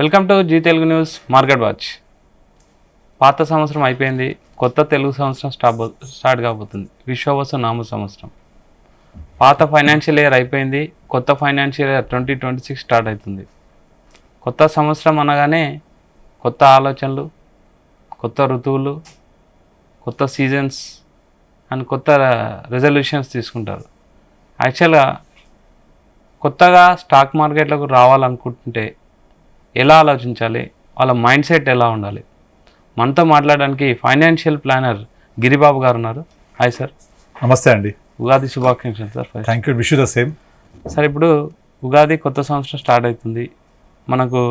Welcome to Zee Telugu news market watch. పాత సంవత్సరం అయిపోయింది, కొత్త తెలుగు సంవత్సరం స్టార్ట్ కాబోతుంది. విశ్వవసు నామ సంవత్సరం. పాత ఫైనాన్షియల్ ఇయర్ అయిపోయింది, కొత్త ఫైనాన్షియల్ ఇయర్ 2026 స్టార్ట్ అవుతుంది. కొత్త సంవత్సరం అనగానే కొత్త ఆలోచనలు, కొత్త ఋతువులు, కొత్త సీజన్స్ అండ్ కొత్త రెజల్యూషన్స్ తీసుకుంటారు. యాక్చువల్గా కొత్తగా స్టాక్ మార్కెట్లకు రావాలనుకుంటుంటే ఎలా ఆలోచించాలి, వాళ్ళ మైండ్ సెట్ ఎలా ఉండాలి, మనతో మాట్లాడడానికి ఫైనాన్షియల్ ప్లానర్ గిరిబాబు గారు ఉన్నారు. Hi sir. నమస్తే అండి. ఉగాది శుభాకాంక్షలు sir. Thank you, wish you the same. Sir, ఇప్పుడు ఉగాది కొత్త సంవత్సరం స్టార్ట్ అవుతుంది. మనకు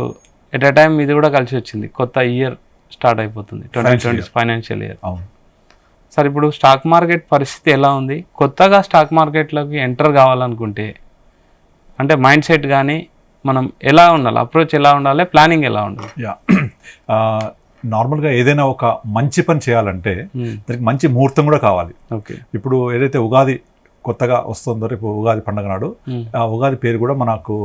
ఎట్ ఎ టైం ఇది కూడా కలిసి వచ్చింది, కొత్త ఇయర్ స్టార్ట్ అయిపోతుంది, 2020 ఫైనాన్షియల్ ఇయర్. అవును సార్, ఇప్పుడు స్టాక్ మార్కెట్ పరిస్థితి ఎలా ఉంది? కొత్తగా స్టాక్ మార్కెట్లోకి ఎంటర్ కావాలనుకుంటే అంటే మైండ్ సెట్ కానీ మనం ఎలా ఉండాలి, అప్రోచ్ ఎలా ఉండాలి, ప్లానింగ్ ఎలా ఉండాలి? యా, నార్మల్గా ఏదైనా ఒక మంచి పని చేయాలంటే దానికి మంచి ముహూర్తం కూడా కావాలి. ఓకే, ఇప్పుడు ఏదైతే ఉగాది కొత్తగా వస్తుందో, రేపు ఉగాది పండుగ నాడు ఆ ఉగాది పేరు కూడా మనకు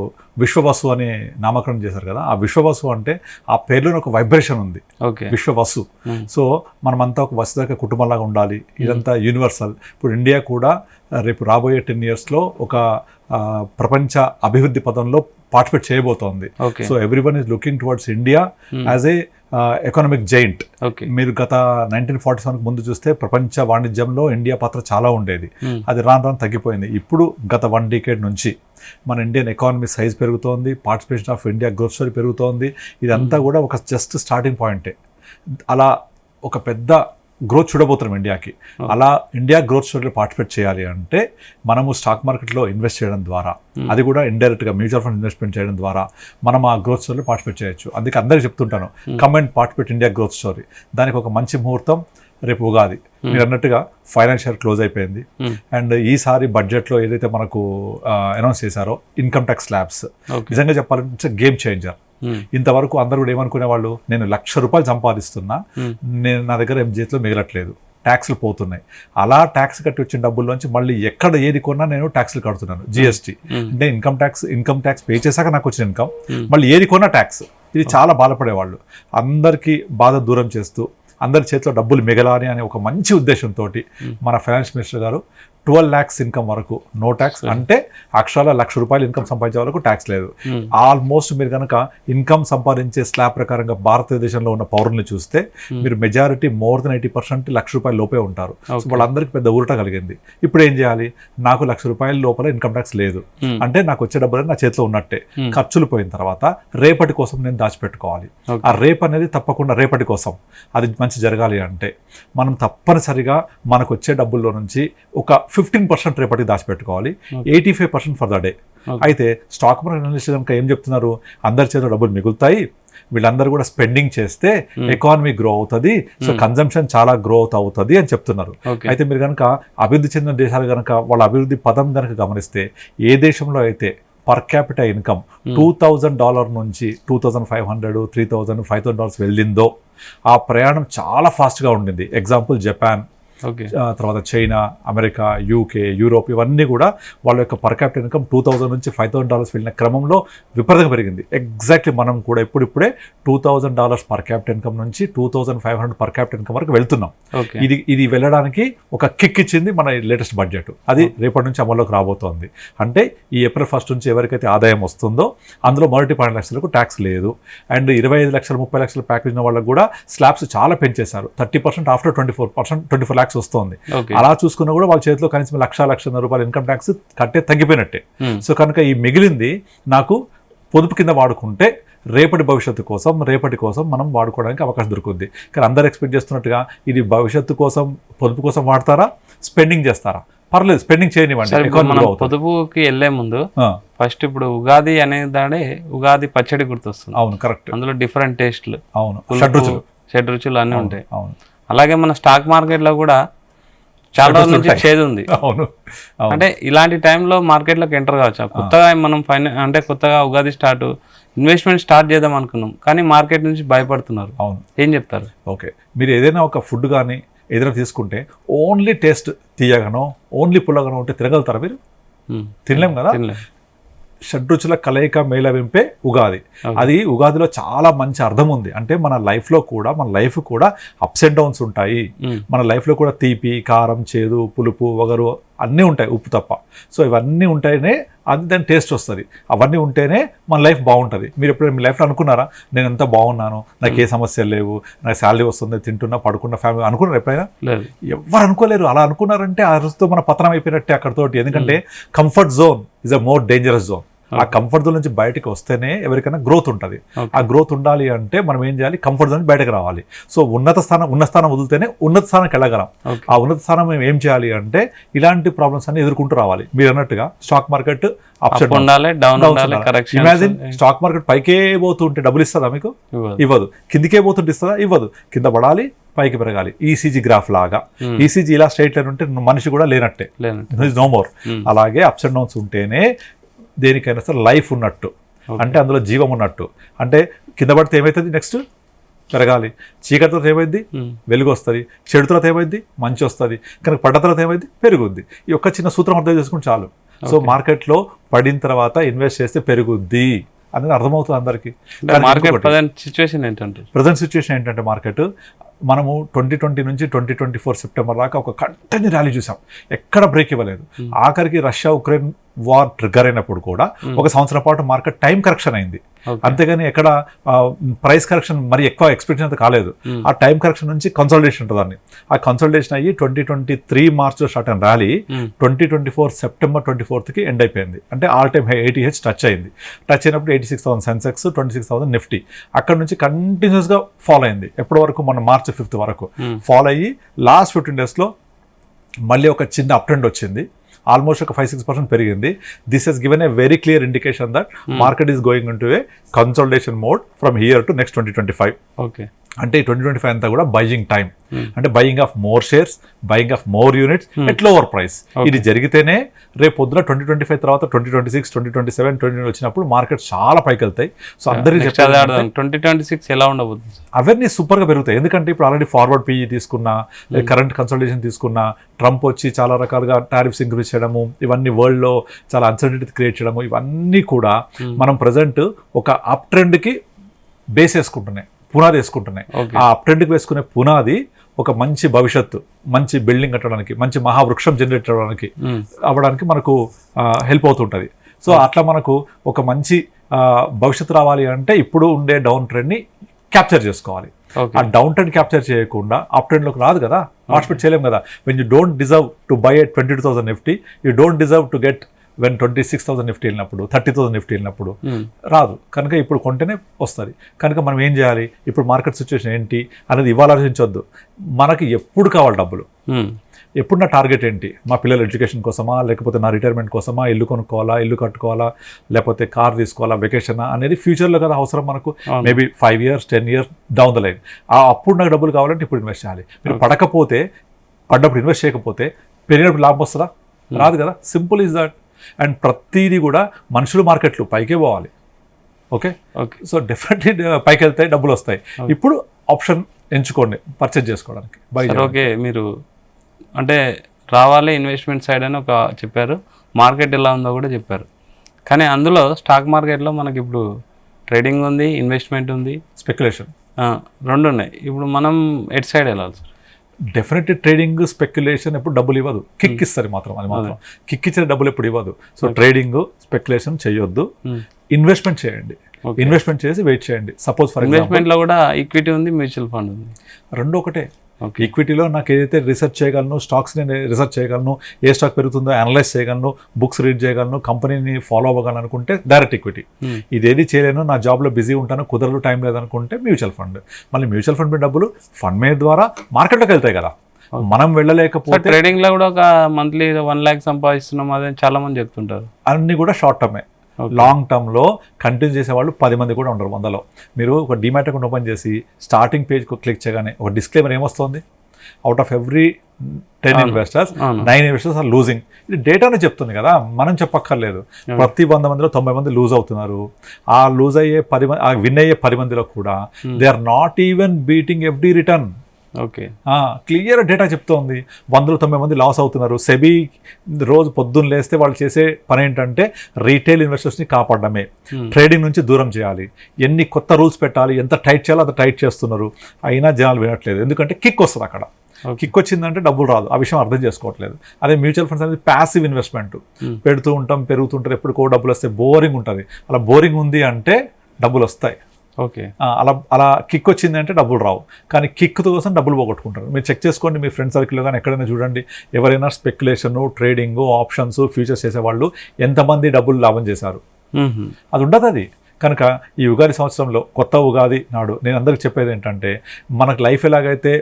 విశ్వవసు అని నామకరణం చేశారు కదా. ఆ విశ్వవసు అంటే ఆ పేరులో ఒక వైబ్రేషన్ ఉంది, విశ్వవసు. సో మనమంతా ఒక వసుదైక కుటుంబంలాగా ఉండాలి, ఇదంతా యూనివర్సల్. ఇప్పుడు ఇండియా కూడా రేపు రాబోయే 10 yearsలో ఒక ప్రపంచ అభివృద్ధి పదంలో పార్టిసిపేట్ చేయబోతోంది. So everyone is looking towards India as a economic giant. మీరు గత 1947 ముందు చూస్తే ప్రపంచ వాణిజ్యంలో ఇండియా పాత్ర చాలా ఉండేది, అది రాను తగ్గిపోయింది. ఇప్పుడు గత 1 decade నుంచి మన ఇండియన్ ఎకానమీ సైజ్ పెరుగుతోంది, participation of India growth story పెరుగుతోంది. ఇదంతా కూడా ఒక జస్ట్ స్టార్టింగ్ పాయింటే. అలా ఒక పెద్ద గ్రోత్ చూడబోతున్నాం ఇండియాకి. అలా ఇండియా గ్రోత్ స్టోరీలో పార్టిసిపేట్ చేయాలి అంటే మనము స్టాక్ మార్కెట్లో ఇన్వెస్ట్ చేయడం ద్వారా, అది కూడా ఇండైరెక్ట్గా మ్యూచువల్ ఫండ్ ఇన్వెస్ట్మెంట్ చేయడం ద్వారా మనం ఆ గ్రోత్ స్టోరీలో పార్టిసిపేట్ చేయొచ్చు. అందుకే అందరికీ చెప్తుంటాను, come and participate India growth story. దానికి ఒక మంచి ముహూర్తం రేపు ఉగాది. మీరు అన్నట్టుగా ఫైనాన్షియల్ క్లోజ్ అయిపోయింది, అండ్ ఈసారి బడ్జెట్లో ఏదైతే మనకు అనౌన్స్ చేశారో ఇన్కమ్ ట్యాక్స్ స్లాబ్స్, నిజంగా చెప్పాలంటే గేమ్ చేంజర్. ఇంతవరకు అందరూ కూడా ఏమనుకునే వాళ్ళు, నేను ₹1,00,000 సంపాదిస్తున్నా, నేను నా దగ్గర చేతిలో మిగలట్లేదు, ట్యాక్స్లు పోతున్నాయి. అలా ట్యాక్స్ కట్టి వచ్చిన డబ్బుల్లోంచి మళ్ళీ ఎక్కడ ఏది కొన్నా నేను ట్యాక్స్లు కడుతున్నాను, జిఎస్టీ. అంటే ఇన్కమ్ ట్యాక్స్ పే చేశాక నాకు వచ్చిన ఇన్కమ్, మళ్ళీ ఏది కొన్నా ట్యాక్స్. ఇది చాలా బాధపడేవాళ్ళు. అందరికీ బాధ దూరం చేస్తూ అందరి చేతిలో డబ్బులు మిగలాలి అనే ఒక మంచి ఉద్దేశంతో మన ఫైనాన్స్ మినిస్టర్ గారు 12 lakhs ఇన్కమ్ వరకు నో ట్యాక్స్, అంటే అక్షరాల ₹1,00,000 ఇన్కమ్ సంపాదించే వరకు ట్యాక్స్ లేదు. ఆల్మోస్ట్ మీరు కనుక ఇన్కమ్ సంపాదించే స్లాబ్ ప్రకారంగా భారతదేశంలో ఉన్న పౌరుల్ని చూస్తే మీరు మెజారిటీ మోర్ దెన్ 80% ₹1,00,000 లోపే ఉంటారు. సో వాళ్ళందరికీ పెద్ద ఊరట కలిగింది. ఇప్పుడు ఏం చేయాలి? నాకు ₹1,00,000 లోపల ఇన్కమ్ ట్యాక్స్ లేదు అంటే నాకు వచ్చే డబ్బులు నా చేతిలో ఉన్నట్టే. ఖర్చులు పోయిన తర్వాత రేపటి కోసం నేను దాచిపెట్టుకోవాలి. ఆ రేపు అనేది తప్పకుండా రేపటి కోసం, అది మంచి జరగాలి అంటే మనం తప్పనిసరిగా మనకు వచ్చే డబ్బుల్లో నుంచి ఒక 15% రేపటికి దాచిపెట్టుకోవాలి, 85% ఫర్ ద డే. అయితే స్టాక్ మార్కెట్ అనలిస్ట్ కనుక ఏం చెప్తున్నారు, అందరి చేతిలో డబ్బులు మిగులుతాయి, వీళ్ళందరూ కూడా స్పెండింగ్ చేస్తే ఎకానమీ గ్రో అవుతుంది, సో కన్జంప్షన్ చాలా గ్రోత్ అవుతుంది అని చెప్తున్నారు. అయితే మీరు కనుక అభివృద్ధి చెందిన దేశాలు కనుక వాళ్ళ అభివృద్ధి పదం కనుక గమనిస్తే, ఏ దేశంలో అయితే పర్ క్యాపిటల్ ఇన్కమ్ $2,000 నుంచి 2,500, 3,000, $5,000 వెళ్ళిందో ఆ ప్రయాణం చాలా ఫాస్ట్గా ఉండింది. ఎగ్జాంపుల్ జపాన్, తర్వాత చైనా, అమెరికా, యూకే, యూరోప్, ఇవన్నీ కూడా వాళ్ళ యొక్క పర్ క్యాపిటల్ ఇన్కమ్ $2,000 నుంచి $5,000 వెళ్ళిన క్రమంలో విపరీతంగా పెరిగింది. ఎగ్జాక్ట్లీ మనం కూడా ఇప్పుడిప్పుడే $2,000 పర్ క్యాపిటల్ ఇన్కమ్ నుంచి 2,500 పర్ క్యాపిటల్ ఇన్కమ్ వరకు వెళ్తున్నాం. ఇది వెళ్ళడానికి ఒక కిక్ ఇచ్చింది మన లేటెస్ట్ బడ్జెట్. అది రేపటి నుంచి అమల్లోకి రాబోతోంది. అంటే ఈ April 1 నుంచి ఎవరికైతే ఆదాయం వస్తుందో అందులో మొదటి 12 లక్షలకు ట్యాక్స్ లేదు. అండ్ 25 లక్షలు 30 లక్షల ప్యాకేజ్ ఉన్న వాళ్ళకు కూడా స్లాబ్స్ చాలా పెంచేశారు. 30% ఆఫ్టర్ 24 lakhs వస్తుంది. అలా చూసుకున్నా కూడా వాళ్ళ చేతిలో కనీసం ₹1,00,000 ఇన్కమ్ ట్యాక్స్ కట్టే తగ్గిపోయినట్టే. సో కనుక ఈ మిగిలింది నాకు పొదుపు కింద వాడుకుంటే రేపటి భవిష్యత్తు కోసం, రేపటి కోసం మనం వాడుకోవడానికి అవకాశం దొరుకుతుంది. కానీ అందరు ఎక్స్పెక్ట్ చేస్తున్నట్టుగా ఇది భవిష్యత్తు కోసం, పొదుపు కోసం వాడతారా, స్పెండింగ్ చేస్తారా? పర్లేదు, స్పెండింగ్ చేయనివ్వండి. పొదుపుకి వెళ్లే ముందు ఫస్ట్ ఇప్పుడు ఉగాది అనే దాడే ఉగాది పచ్చడి గుర్తొస్తుంది. అవును, కరెక్ట్. అందులో డిఫరెంట్ టేస్ట్లు, అవును, షడ్రుచులు అన్నీ ఉంటాయి. అవును. అలాగే మన స్టాక్ మార్కెట్లో కూడా చాలా రోజుల నుంచి చేదు ఉంది. అవును, అంటే ఇలాంటి టైంలో మార్కెట్లోకి ఎంటర్ కావచ్చు. కొత్తగా మనం అంటే కొత్తగా ఉగాది ఇన్వెస్ట్మెంట్ స్టార్ట్ చేద్దాం అనుకున్నాం, కానీ మార్కెట్ నుంచి భయపడుతున్నారు. అవును, ఏం చెప్తారు? ఓకే, మీరు ఏదైనా ఒక ఫుడ్ కానీ ఏదైనా తీసుకుంటే ఓన్లీ టేస్ట్ తీయగానో, ఓన్లీ పుల్లగానో ఉంటే తినగలుగుతారా? మీరు తినలేం కదా. షడ్రుచుల కలయిక మేళవింపే ఉగాది. అది ఉగాదిలో చాలా మంచి అర్థం ఉంది. అంటే మన లైఫ్లో కూడా మన లైఫ్ కూడా అప్స్ అండ్ డౌన్స్ ఉంటాయి. మన లైఫ్లో కూడా తీపి, కారం, చేదు, పులుపు, వగరు అన్నీ ఉంటాయి, ఉప్పు తప్ప. సో ఇవన్నీ ఉంటేనే అది దాని టేస్ట్ వస్తుంది. అవన్నీ ఉంటేనే మన లైఫ్ బాగుంటుంది. మీరు ఎప్పుడైనా మీ లైఫ్లో అనుకున్నారా నేను ఎంత బాగున్నాను, నాకు ఏ సమస్యలు లేవు, నాకు శాలరీ వస్తుంది, తింటున్నా, పడుకున్న, ఫ్యామిలీ అనుకున్నారు ఎప్పుడైనా? ఎవరు అనుకోలేరు. అలా అనుకున్నారంటే ఆ రోజుతో మన పతనం అయిపోయినట్టే అక్కడతోటి. ఎందుకంటే comfort zone is a more dangerous zone. ఆ కంఫర్ట్ జోన్ నుంచి బయటకు వస్తేనే ఎవరికైనా గ్రోత్ ఉంటుంది. ఆ గ్రోత్ ఉండాలి అంటే మనం ఏం చేయాలి? కంఫర్ట్ జోన్ బయటకు రావాలి. సో ఉన్న స్థానం వదిలితేనే ఉన్నత స్థానానికి వెళ్ళగలం. ఆ ఉన్నత స్థానం మేము ఏం చేయాలి అంటే ఇలాంటి ప్రాబ్లమ్స్ అన్ని ఎదుర్కొంటూ రావాలి. మీరు అన్నట్టుగా stock market imagine stock market పైకే పోతుంటే డబ్బులు ఇస్తుందా మీకు? ఇవ్వదు. కిందికే పోతుంటే ఇస్తుందా? ఇవ్వదు. కింద పడాలి, పైకి పెరగాలి. ఈసీజీ గ్రాఫ్ లాగా. ఈసీజీ ఇలా స్ట్రైట్ లైన్ ఉంటే మనిషి కూడా లేనట్టే, నో మోర్. అలాగే అప్స్ అండ్ డౌన్స్ ఉంటేనే దేనికైనా సరే లైఫ్ ఉన్నట్టు, అంటే అందులో జీవం ఉన్నట్టు. అంటే కింద పడితే ఏమవుతుంది? నెక్స్ట్ పెరగాలి. చీకటి తర్వాత ఏమైంది? వెలుగు వస్తుంది. చెడు తర్వాత ఏమైంది? మంచి వస్తుంది. కనుక పడ్డ తర్వాత ఏమైంది? పెరుగుద్ది. ఈ ఒక్క చిన్న సూత్రం అర్థం చేసుకుంటే చాలు. సో మార్కెట్లో పడిన తర్వాత ఇన్వెస్ట్ చేస్తే పెరుగుద్ది అనేది అర్థమవుతుంది అందరికీ. ప్రజెంట్ సిచ్యువేషన్ ఏంటంటే మార్కెట్ మనము 2020 నుంచి 2024 సెప్టెంబర్ దాకా ఒక కంటిన్యూ ర్యాలీ చూసాం. ఎక్కడ బ్రేక్ ఇవ్వలేదు. ఆఖరికి రష్యా ఉక్రెయిన్ వార్ ట్రిగ్గర్ అయినప్పుడు కూడా ఒక సంవత్సరం పాటు మార్కెట్ టైం కరెక్షన్ అయింది. అంతేగాని ఎక్కడ ప్రైస్ కరెక్షన్ మరి ఎక్కువ ఎక్స్పెక్టేషన్ అయితే కాలేదు. ఆ టైం కరెక్షన్ నుంచి కన్సల్టేషన్ ఉంటుందని. ఆ కన్సల్టేషన్ అయ్యి 2023 మార్చ్లో స్టార్ట్ అయిన ర్యాలీ 2024 సెప్టెంబర్ 24కి ఎండ్ అయిపోయింది. అంటే all time high 80H touch అయింది. టచ్ అయినప్పుడు 86,000 సెన్సెక్స్, 26,000 నిఫ్టీ. అక్కడ నుంచి కంటిన్యూస్గా ఫాలో అయింది. ఎప్పటి వరకు? మన మార్చ్ 5th వరకు ఫాలో అయ్యి లాస్ట్ 15 డేస్లో మళ్ళీ ఒక చిన్న అప్ ట్రెండ్ వచ్చింది. ఆల్మోస్ట్ ఒక 5-6% పెరిగింది. This has given a very clear indication that market is going into a consultation mode from here to next 2025. Okay. అంటే 2025 అంతా కూడా బయింగ్ టైం. అంటే buying of more shares, buying of more units at lower price. ఇది జరిగితేనే రేపు పొద్దున 2025 తర్వాత 2026, 2027, 2028 వచ్చినప్పుడు మార్కెట్ చాలా పైకి వెళ్తాయి. సో అందరికీ 2026 ఎలా ఉండబోతుంది? అవన్నీ సూపర్గా పెరుగుతాయి. ఎందుకంటే ఇప్పుడు ఆల్రెడీ ఫార్వర్డ్ పీఈ తీసుకున్నా, కరెంట్ కన్సల్టేషన్ తీసుకున్నా, ట్రంప్ వచ్చి చాలా రకాలుగా టారిఫ్స్ ఇంక్రీజ్ చేయడము, ఇవన్నీ వరల్డ్లో చాలా అన్సర్టనిటీ క్రియేట్ చేయడము, ఇవన్నీ కూడా మనం ప్రజెంట్ ఒక అప్ ట్రెండ్కి బేస్ వేసుకుంటున్నాయి, పునాది వేసుకుంటున్నాయి. ఆ అప్ ట్రెండ్కి వేసుకునే పునాది ఒక మంచి భవిష్యత్తు, మంచి బిల్డింగ్ కట్టడానికి, మంచి మహావృక్షం జనరేట్ అవ్వడానికి మనకు హెల్ప్ అవుతుంటుంది. సో అట్లా మనకు ఒక మంచి భవిష్యత్తు రావాలి అంటే ఇప్పుడు ఉండే డౌన్ ట్రెండ్ని క్యాప్చర్ చేసుకోవాలి. ఆ డౌన్ ట్రెండ్ క్యాప్చర్ చేయకుండా అప్ ట్రెండ్లోకి రాదు కదా, పార్టిసిపేట్ చేయలేము కదా. When you don't deserve to buy at 22,000 Nifty, you don't deserve to get when 26,000 Nifty వెళ్ళినప్పుడు, 30,000 నిఫ్టీ వెళ్ళినప్పుడు రాదు. కనుక ఇప్పుడు కొంటేనే వస్తుంది. కనుక మనం ఏం చేయాలి? ఇప్పుడు మార్కెట్ సిచ్యువేషన్ ఏంటి అనేది ఇవాళ ఆలోచించొద్దు. మనకి ఎప్పుడు కావాలి డబ్బులు? ఎప్పుడు నా టార్గెట్ ఏంటి? మా పిల్లల ఎడ్యుకేషన్ కోసమా, లేకపోతే నా రిటైర్మెంట్ కోసమా, ఇల్లు కొనుక్కోవాలా, ఇల్లు కట్టుకోవాలా, లేకపోతే కార్ తీసుకోవాలా, వెకేషనా అనేది ఫ్యూచర్లో కదా అవసరం మనకు. Maybe 5 years, 10 years down the line. అప్పుడు నాకు డబ్బులు కావాలంటే ఇప్పుడు ఇన్వెస్ట్ చేయాలి. మీరు పడకపోతే, పడ్డప్పుడు ఇన్వెస్ట్ చేయకపోతే పెరిగినప్పుడు లాభం వస్తుందా? రాదు కదా. Simple is that. అండ్ ప్రతిదీ కూడా మనుషులు మార్కెట్లు పైకే పోవాలి. ఓకే. సో డెఫినెట్లీ పైకి వెళ్తే డబ్బులు వస్తాయి. ఇప్పుడు ఆప్షన్ ఎంచుకోండి పర్చేజ్ చేసుకోవడానికి. ఓకే. మీరు అంటే రావాలి ఇన్వెస్ట్మెంట్ సైడ్ అని ఒక చెప్పారు, మార్కెట్ ఎలా ఉందో కూడా చెప్పారు. కానీ అందులో స్టాక్ మార్కెట్లో మనకి ఇప్పుడు ట్రేడింగ్ ఉంది, ఇన్వెస్ట్మెంట్ ఉంది, స్పెక్యులేషన్, రెండు ఉన్నాయి. ఇప్పుడు మనం ఎట్ సైడ్ వెళ్ళాలి సార్? డెఫినెట్లీ ట్రేడింగ్, స్పెక్యులేషన్ ఎప్పుడు డబ్బులు ఇవ్వదు. కిక్ ఇస్తారు మాత్రం, అది మాత్రం కిక్ ఇచ్చిన డబ్బులు ఎప్పుడు ఇవ్వదు. సో ట్రేడింగ్, స్పెక్యులేషన్ చేయొద్దు, ఇన్వెస్ట్మెంట్ చేయండి. ఇన్వెస్ట్మెంట్ చేసి వెయిట్ చేయండి. సపోజ్ ఫర్ ఇన్వెస్ట్మెంట్ లో కూడా ఈక్విటీ ఉంది, మ్యూచువల్ ఫండ్ ఉంది, రెండు ఒకటే. ఈక్విటీలో నాకు ఏదైతే రీసెర్చ్ చేయగలను, స్టాక్స్ నేను రీసెర్చ్ చేయగలను, ఏ స్టాక్ పెరుగుతుందో అనలైజ్ చేయగలను, బుక్స్ రీడ్ చేయగలను, కంపెనీని ఫాలో అవ్వగలను అనుకుంటే డైరెక్ట్ ఈక్విటీ. ఇదేది చేయలేను, నా జాబ్లో బిజీ ఉంటాను, కుదరదు, టైం లేదనుకుంటే మ్యూచువల్ ఫండ్. మళ్ళీ మ్యూచువల్ ఫండ్ డబ్బులు ఫండ్ మీద ద్వారా మార్కెట్లోకి వెళ్తాయి కదా. మనం వెళ్ళలేకపోతే ట్రేడింగ్ లో కూడా ఒక మంత్లీ 1 lakh సంపాదిస్తున్నాం అదే చాలా మంది చెప్తుంటారు. అన్ని కూడా షార్ట్ టర్మే. లాంగ్ టర్మ్లో కంటిన్యూ చేసేవాళ్ళు 10 మంది కూడా ఉండరు 100లో. మీరు ఒక డిమాట్ అకౌంట్ ఓపెన్ చేసి స్టార్టింగ్ పేజ్కి క్లిక్ చేయగానే ఒక డిస్క్లైమర్ ఏమొస్తుంది? Out of every 10 investors 9 investors are losing. ఇది డేటానే చెప్తుంది కదా, మనం చెప్పక్కర్లేదు. ప్రతి 100 మందిలో 90 మంది లూజ్ అవుతున్నారు. ఆ లూజ్ అయ్యే 10 మంది, ఆ విన్ అయ్యే 10 మందిలో కూడా they are not even beating FD return. Okay. Clear data చెప్తోంది. 190 మంది లాస్ అవుతున్నారు. సెబీ రోజు పొద్దున్న లేస్తే వాళ్ళు చేసే పని ఏంటంటే రీటైల్ ఇన్వెస్టర్స్ని కాపాడడమే, ట్రేడింగ్ నుంచి దూరం చేయాలి, ఎన్ని కొత్త రూల్స్ పెట్టాలి, ఎంత టైట్ చేయాలో అంత టైట్ చేస్తున్నారు. అయినా జనాలు వినట్లేదు, ఎందుకంటే కిక్ వస్తుంది అక్కడ. కిక్ వచ్చిందంటే డబ్బులు రాదు, ఆ విషయం అర్థం చేసుకోవట్లేదు. అదే మ్యూచువల్ ఫండ్స్ అనేది ప్యాసివ్ ఇన్వెస్ట్మెంట్, పెడుతూ ఉంటాం, పెరుగుతుంటారు, ఎప్పుడుకో డబ్బులు వస్తే బోరింగ్ ఉంటుంది. అలా బోరింగ్ ఉంది అంటే డబ్బులు వస్తాయి. ఓకే. అలా కిక్ వచ్చింది అంటే డబ్బులు రావు. కానీ కిక్ కోసం డబ్బులు పోగొట్టుకుంటారు. మీరు చెక్ చేసుకోండి, మీ ఫ్రెండ్ సర్కిల్లో కానీ ఎక్కడైనా చూడండి, ఎవరైనా స్పెక్యులేషన్, ట్రేడింగ్, ఆప్షన్స్, ఫ్యూచర్స్ చేసేవాళ్ళు ఎంతమంది డబ్బులు లాభం చేశారు, అది ఉండదు. అది కనుక ఈ ఉగాది సంవత్సరంలో, కొత్త ఉగాది నాడు నేను అందరికి చెప్పేది ఏంటంటే, మనకు లైఫ్ ఎలాగైతే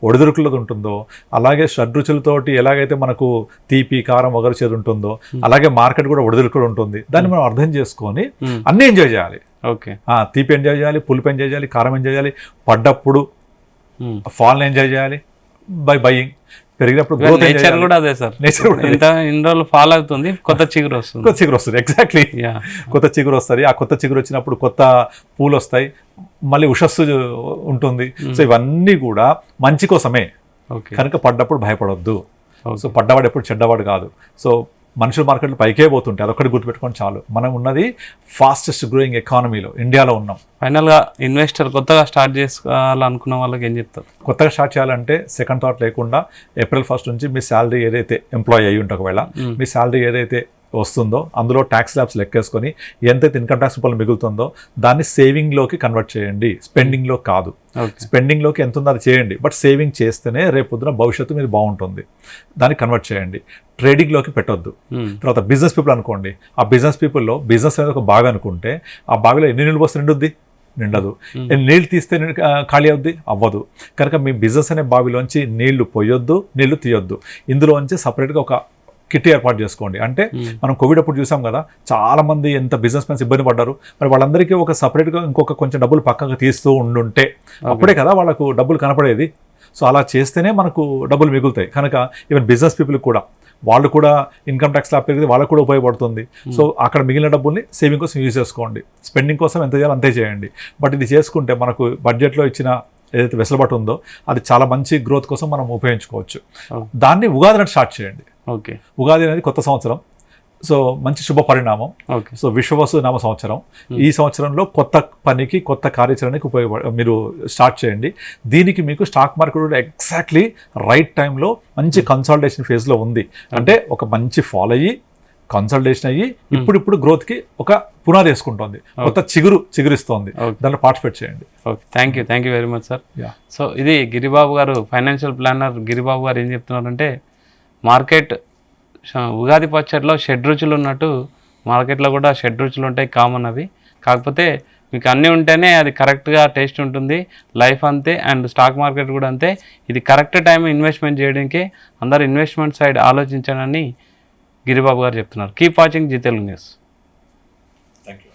ఒడిదుడుకులది ఉంటుందో, అలాగే షడ్రుచులతోటి ఎలాగైతే మనకు తీపి, కారం, వగరు చేదు ఉంటుందో, అలాగే మార్కెట్ కూడా ఒడిదుడుకులు ఉంటుంది. దాన్ని మనం అర్థం చేసుకొని అన్నీ ఎంజాయ్ చేయాలి. ఓకే. తీపి ఎంజాయ్ చేయాలి, పులుపు ఎంజాయ్ చేయాలి, కారం ఎంజాయ్ చేయాలి, పడ్డప్పుడు ఫాల్ని ఎంజాయ్ చేయాలి బై బయింగ్, పెరిగినప్పుడు నేచర్ కూడా అదే సార్. నేచర్ కూడా ఇన్ని రోజులు ఫాల్ అవుతుంది, కొత్త చిగురు వస్తుంది. కొత్త చిగురు వస్తుంది, ఎగ్జాక్ట్లీ. కొత్త చిగురు వస్తుంది. ఆ కొత్త చిగురు వచ్చినప్పుడు కొత్త పూలు వస్తాయి, మళ్ళీ ఉషస్సు ఉంటుంది. సో ఇవన్నీ కూడా మంచి కోసమే. కనుక పడ్డప్పుడు భయపడొద్దు. సో పడ్డవాడు ఎప్పుడు చెడ్డవాడు కాదు. సో మనుషుల మార్కెట్లు పైకే పోతుంటాయి, అదొక్కటి గుర్తుపెట్టుకొని చాలు. మనం ఉన్నది ఫాస్టెస్ట్ గ్రోయింగ్ ఎకానమీలో, ఇండియాలో ఉన్నాం. ఫైనల్గా ఇన్వెస్టర్ కొత్తగా స్టార్ట్ చేసుకోవాలనుకున్న వాళ్ళకి ఏం చెప్తారు? కొత్తగా స్టార్ట్ చేయాలంటే సెకండ్ థాట్ లేకుండా April 1 నుంచి మీ శాలరీ ఏదైతే ఎంప్లాయ్ అయ్యి ఉంటే, ఒకవేళ మీ శాలరీ ఏదైతే వస్తుందో అందులో ట్యాక్స్ ల్యాబ్స్ లెక్కేసుకొని ఎంతైతే ఇన్కమ్ ట్యాక్స్ రూపాయలు మిగులుతుందో దాన్ని సేవింగ్లోకి కన్వర్ట్ చేయండి, స్పెండింగ్లో కాదు. స్పెండింగ్లోకి ఎంత ఉందో అది చేయండి, బట్ సేవింగ్ చేస్తేనే రేపు పొద్దున భవిష్యత్తు మీద బాగుంటుంది. దాన్ని కన్వర్ట్ చేయండి, ట్రేడింగ్లోకి పెట్టొద్దు. తర్వాత బిజినెస్ పీపుల్ అనుకోండి, ఆ బిజినెస్ పీపుల్లో బిజినెస్ అనేది ఒక బావి అనుకుంటే, ఆ బావిలో ఎన్ని నీళ్ళు పోస్తే నిండుద్ది? నిండదు. నీళ్ళు తీస్తే ఖాళీ అవుద్ది? అవ్వదు. కనుక మీ బిజినెస్ అనే బావిలోంచి నీళ్లు పోయొద్దు, నీళ్లు తీయొద్దు. ఇందులోంచి సపరేట్గా ఒక కిట్ ఏర్పాటు చేసుకోండి. అంటే మనం కోవిడ్ అప్పుడు చూసాం కదా, చాలా మంది ఎంత బిజినెస్ మెన్స్ ఇబ్బంది పడ్డారు. మరి వాళ్ళందరికీ ఒక సపరేట్గా ఇంకొక కొంచెం డబ్బులు పక్కగా తీస్తూ ఉండుంటే అప్పుడే కదా వాళ్ళకు డబ్బులు కనపడేది. సో అలా చేస్తేనే మనకు డబ్బులు మిగులుతాయి. కనుక ఈవెన్ బిజినెస్ పీపుల్ కూడా, వాళ్ళు కూడా ఇన్కమ్ ట్యాక్స్ లా పెరిగితే వాళ్ళకు కూడా ఉపయోగపడుతుంది. సో అక్కడ మిగిలిన డబ్బుల్ని సేవింగ్ కోసం యూజ్ చేసుకోండి, స్పెండింగ్ కోసం ఎంత చేయాలో అంతే చేయండి. బట్ ఇది చేసుకుంటే మనకు బడ్జెట్లో ఇచ్చిన ఏదైతే వెసులుబాటు ఉందో అది చాలా మంచి గ్రోత్ కోసం మనం ఉపయోగించుకోవచ్చు. దాన్ని ఉగాది నాటి స్టార్ట్ చేయండి. ఓకే. ఉగాది అనేది కొత్త సంవత్సరం, సో మంచి శుభ పరిణామం. సో విశ్వవసు నామ సంవత్సరం. ఈ సంవత్సరంలో కొత్త పనికి, కొత్త కార్యాచరణకి మీరు స్టార్ట్ చేయండి. దీనికి మీకు స్టాక్ మార్కెట్ కూడా ఎగ్జాక్ట్లీ రైట్ టైంలో మంచి కన్సాలిడేషన్ ఫేజ్లో ఉంది. అంటే ఒక మంచి ఫాల్ అయ్యి, కన్సల్టేషన్ అయ్యి, ఇప్పుడు గ్రోత్కి ఒక పునాది వేసుకుంటుంది, కొత్త చిగురిస్తోంది. దాంట్లో పార్టిసిపేట్ చేయండి. Okay, thank you very much sir. So ఇది గిరిబాబు గారు, ఫైనాన్షియల్ ప్లానర్ గిరిబాబు గారు ఏం చెప్తున్నారంటే, మార్కెట్ ఉగాది పచ్చడిలో షడ్రుచులు ఉన్నట్టు మార్కెట్లో కూడా షడ్రుచులు ఉంటాయి, కామన్ అవి. కాకపోతే మీకు అన్నీ ఉంటేనే అది కరెక్ట్గా టేస్ట్ ఉంటుంది, లైఫ్ అంతే. అండ్ స్టాక్ మార్కెట్ కూడా అంతే. ఇది కరెక్ట్ టైం ఇన్వెస్ట్మెంట్ చేయడానికి అందరూ ఇన్వెస్ట్మెంట్ సైడ్ ఆలోచించాలని గిరిబాబు గారు చెప్తున్నారు. Keep watching Zee Telugu news. Thank you.